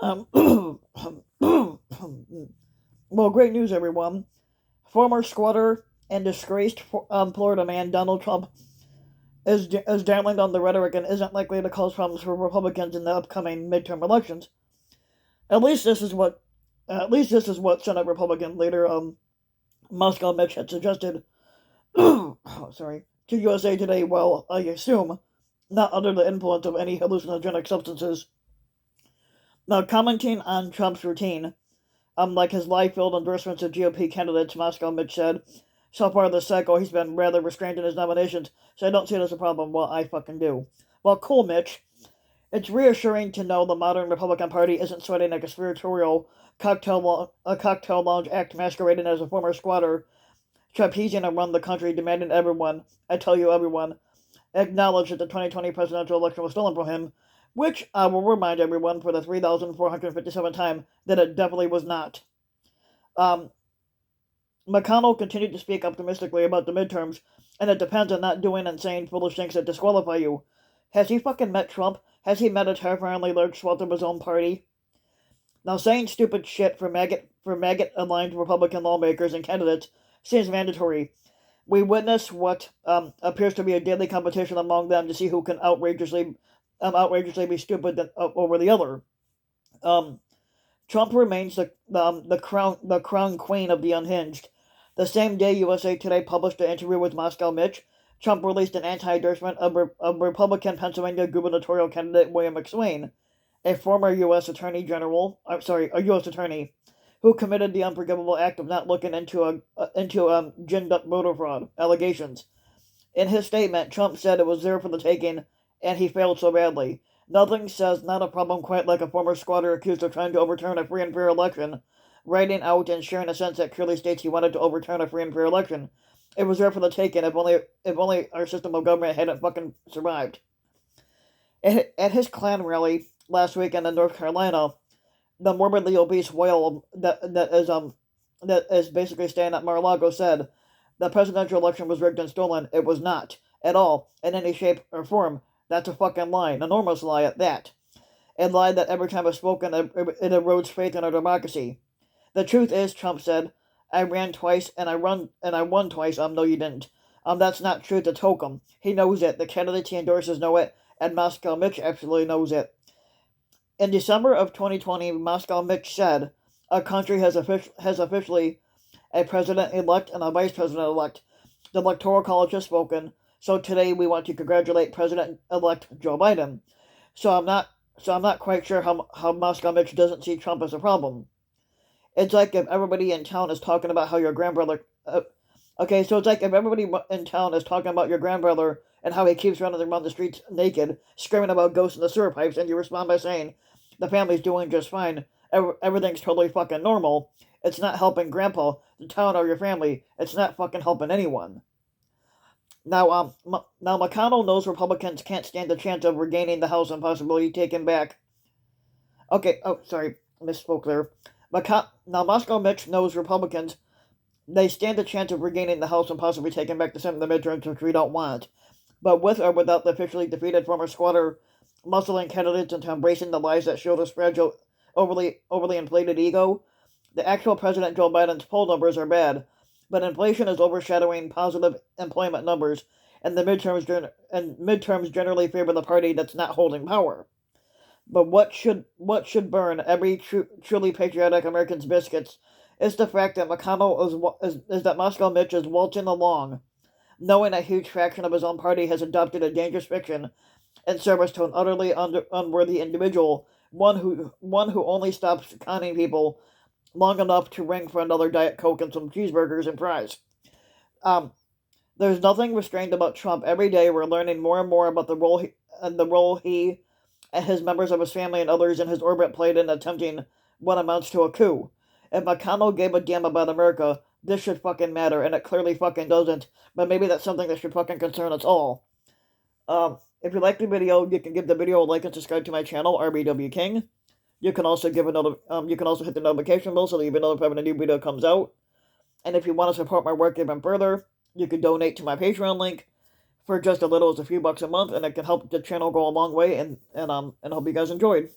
Um, well, great news, everyone. Former squatter and disgraced Florida man Donald Trump is dabbling on the rhetoric and isn't likely to cause problems for Republicans in the upcoming midterm elections. At least this is what, at least this is what Senate Republican leader Moscow Mitch had suggested. Sorry, to USA Today. Well, I assume not under the influence of any hallucinogenic substances. Now, commenting on Trump's routine, like his live-filled endorsements of GOP candidates, Moscow Mitch said, "So far this cycle, he's been rather restrained in his nominations, so I don't see it as a problem." Well, I fucking do. Well, cool, Mitch. It's reassuring to know the modern Republican Party isn't sweating a conspiratorial a cocktail lounge act masquerading as a former squatter, trapezing around the country demanding everyone, I tell you everyone, acknowledge that the 2020 presidential election was stolen from him, which I will remind everyone for the 3,457th time that it definitely was not. Um, McConnell continued to speak optimistically about the midterms, and it depends on not doing and saying foolish things that disqualify you. Has he fucking met Trump? Has he met a terrifyingly large swath of his own party? Now, saying stupid shit for maggot aligned Republican lawmakers and candidates seems mandatory. We witness what appears to be a daily competition among them to see who can outrageously be stupid over the other. Um, Trump remains the crown queen of the unhinged. The same day USA Today published an interview with Moscow Mitch, Trump released an anti-endorsement of Republican Pennsylvania gubernatorial candidate William McSwain, a former a U.S. attorney, who committed the unforgivable act of not looking into ginned up voter fraud allegations. In his statement, Trump said it was there for the taking, and he failed so badly. Nothing says not a problem quite like a former squatter accused of trying to overturn a free and fair election, writing out and sharing a sentence that clearly states he wanted to overturn a free and fair election. It was there for the taking if only our system of government hadn't fucking survived. At his Klan rally last weekend in North Carolina, the morbidly obese whale that is basically staying at Mar-a-Lago said the presidential election was rigged and stolen. It was not at all in any shape or form. That's a fucking lie, an enormous lie at that. A lie that every time it's spoken, it erodes faith in our democracy. The truth is, Trump said, I ran twice and I won twice. No, you didn't. That's not truth. It's hokum. He knows it. The candidates he endorses know it, and Moscow Mitch absolutely knows it. In December of 2020, Moscow Mitch said, "Our country has officially a president-elect and a vice president-elect. The Electoral College has spoken. So today we want to congratulate President-elect Joe Biden." So I'm not quite sure how Moscow Mitch doesn't see Trump as a problem. It's like if everybody in town is talking about how your grandbrother. Okay, so it's like if everybody in town is talking about your grandbrother and how he keeps running around the streets naked, screaming about ghosts in the sewer pipes, and you respond by saying, the family's doing just fine. Everything's totally fucking normal. It's not helping Grandpa, the town, or your family. It's not fucking helping anyone. Now McConnell knows Republicans can't stand the chance of regaining the House and possibly taken back. Okay, oh, sorry, misspoke there. Now Moscow Mitch knows Republicans, they stand a chance of regaining the House and possibly taking back the Senate in the midterms, which we don't want. But with or without the officially defeated former squatter muscling candidates into embracing the lies that show this fragile, overly inflated ego, the actual President Joe Biden's poll numbers are bad, but inflation is overshadowing positive employment numbers, and midterms generally favor the party that's not holding power. But what should burn every truly patriotic American's biscuits is the fact that is that Moscow Mitch is waltzing along, knowing a huge fraction of his own party has adopted a dangerous fiction in service to an utterly unworthy individual, one who only stops conning people long enough to ring for another Diet Coke and some cheeseburgers and fries. Um, there's nothing restrained about Trump. Every day we're learning more and more about the role he and his members of his family and others in his orbit played in attempting what amounts to a coup. If McConnell gave a damn about America, this should fucking matter, and it clearly fucking doesn't, but maybe that's something that should fucking concern us all. If you like the video, you can give the video a like and subscribe to my channel, RBW King. You can also you can also hit the notification bell so that you know if a new video comes out. And if you want to support my work even further, you can donate to my Patreon link for just as little as a few bucks a month, and it can help the channel go a long way. And hope you guys enjoyed.